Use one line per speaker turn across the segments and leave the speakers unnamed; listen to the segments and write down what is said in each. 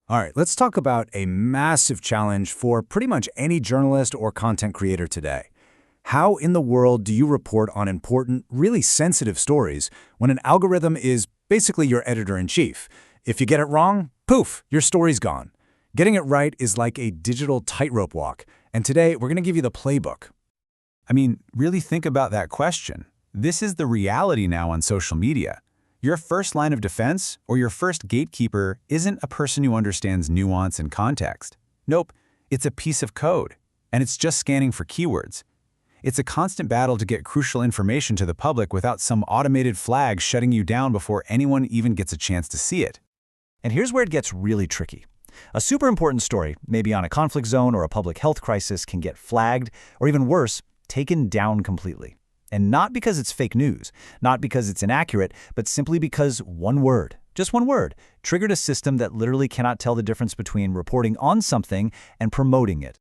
All right, let's talk about a massive challenge for pretty much any journalist or content creator today. How in the world do you report on important, really sensitive stories when an algorithm is basically your editor-in-chief? If you get it wrong, poof, your story's gone. Getting it right is like a digital tightrope walk, and today we're going to give you the playbook.
I mean, really think about that question. This is the reality now on social media. Your first line of defense or your first gatekeeper isn't a person who understands nuance and context. Nope, it's a piece of code, and it's just scanning for keywords. It's a constant battle to get crucial information to the public without some automated flag shutting you down before anyone even gets a chance to see it.
And here's where it gets really tricky. A super important story, maybe on a conflict zone or a public health crisis, can get flagged, or even worse, taken down completely. And not because it's fake news, not because it's inaccurate, but simply because one word, just one word, triggered a system that literally cannot tell the difference between reporting on something and promoting it.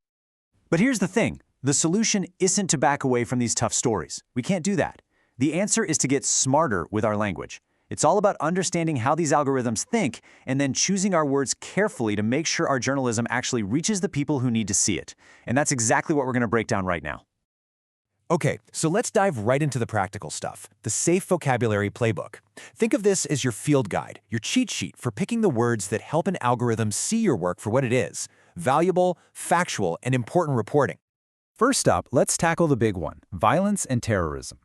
But here's the thing. The solution isn't to back away from these tough stories. We can't do that. The answer is to get smarter with our language. It's all about understanding how these algorithms think and then choosing our words carefully to make sure our journalism actually reaches the people who need to see it. And that's exactly what we're going to break down right now.
Okay, so let's dive right into the practical stuff, the Safe Vocabulary Playbook. Think of this as your field guide, your cheat sheet for picking the words that help an algorithm see your work for what it is: valuable, factual, and important reporting.
First up, let's tackle the big one, violence and terrorism.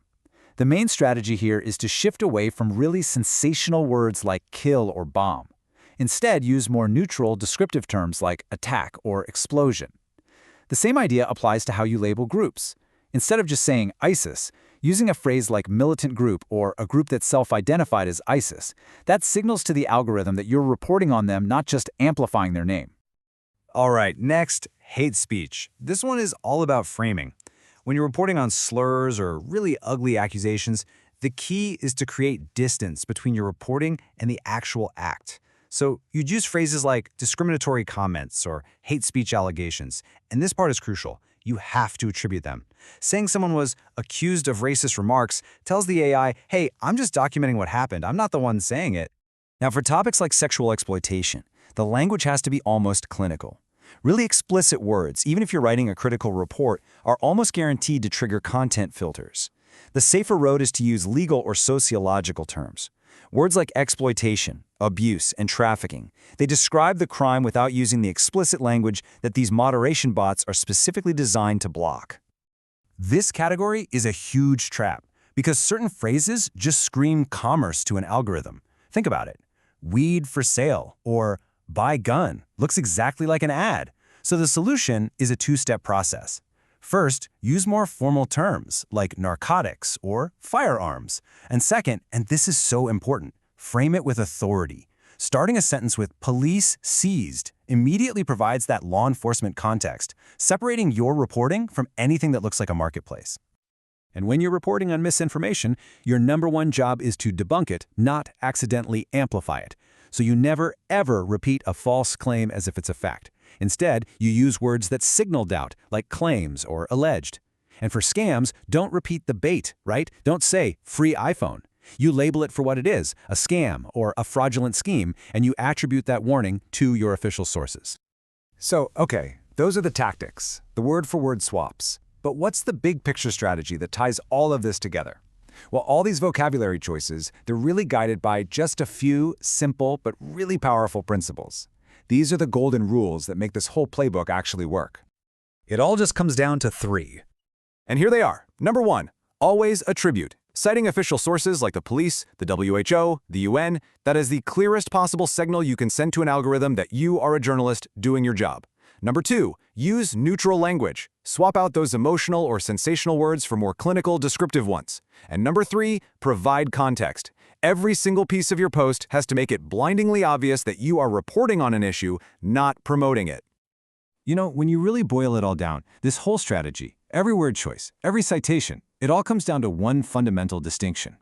The main strategy here is to shift away from really sensational words like kill or bomb. Instead, use more neutral, descriptive terms like attack or explosion. The same idea applies to how you label groups. Instead of just saying ISIS, using a phrase like militant group or a group that's self-identified as ISIS, that signals to the algorithm that you're reporting on them, not just amplifying their name.
All right, next, hate speech. This one is all about framing. When you're reporting on slurs or really ugly accusations, the key is to create distance between your reporting and the actual act. So you'd use phrases like discriminatory comments or hate speech allegations, and this part is crucial. You have to attribute them. Saying someone was accused of racist remarks tells the AI, hey, I'm just documenting what happened. I'm not the one saying it. Now, for topics like sexual exploitation, the language has to be almost clinical. Really explicit words, even if you're writing a critical report, are almost guaranteed to trigger content filters. The safer road is to use legal or sociological terms. Words like exploitation, abuse, and trafficking, they describe the crime without using the explicit language that these moderation bots are specifically designed to block. This category is a huge trap because certain phrases just scream commerce to an algorithm. Think about it. Weed for sale or buy gun looks exactly like an ad. So the solution is a two-step process. First, use more formal terms like narcotics or firearms. And second, and this is so important, frame it with authority. Starting a sentence with police seized immediately provides that law enforcement context, separating your reporting from anything that looks like a marketplace.
And when you're reporting on misinformation, your number one job is to debunk it, not accidentally amplify it. So you never, ever repeat a false claim as if it's a fact. Instead, you use words that signal doubt, like claims or alleged. And for scams, don't repeat the bait, right? Don't say, free iPhone. You label it for what it is, a scam or a fraudulent scheme, and you attribute that warning to your official sources.
So, okay, those are the tactics, the word-for-word swaps. But what's the big picture strategy that ties all of this together? Well, all these vocabulary choices, they're really guided by just a few simple but really powerful principles. These are the golden rules that make this whole playbook actually work.
It all just comes down to 3.
And here they are. Number 1, always attribute. Citing official sources like the police, the WHO, the UN, that is the clearest possible signal you can send to an algorithm that you are a journalist doing your job. Number 2, use neutral language. Swap out those emotional or sensational words for more clinical, descriptive ones. And number 3, provide context. Every single piece of your post has to make it blindingly obvious that you are reporting on an issue, not promoting it. You know, when you really boil it all down, this whole strategy, every word choice, every citation, it all comes down to one fundamental distinction.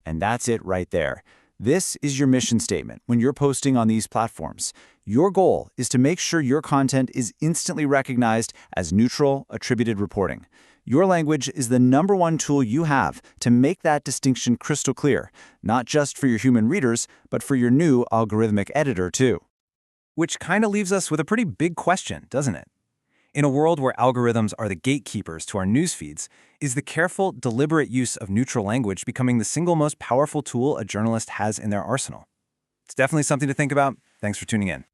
And that's it right there. This is your mission statement when you're posting on these platforms. Your goal is to make sure your content is instantly recognized as neutral, attributed reporting. Your language is the number one tool you have to make that distinction crystal clear, not just for your human readers, but for your new algorithmic editor too.
Which kind of leaves us with a pretty big question, doesn't it? In a world where algorithms are the gatekeepers to our news feeds, is the careful, deliberate use of neutral language becoming the single most powerful tool a journalist has in their arsenal? It's definitely something to think about. Thanks for tuning in.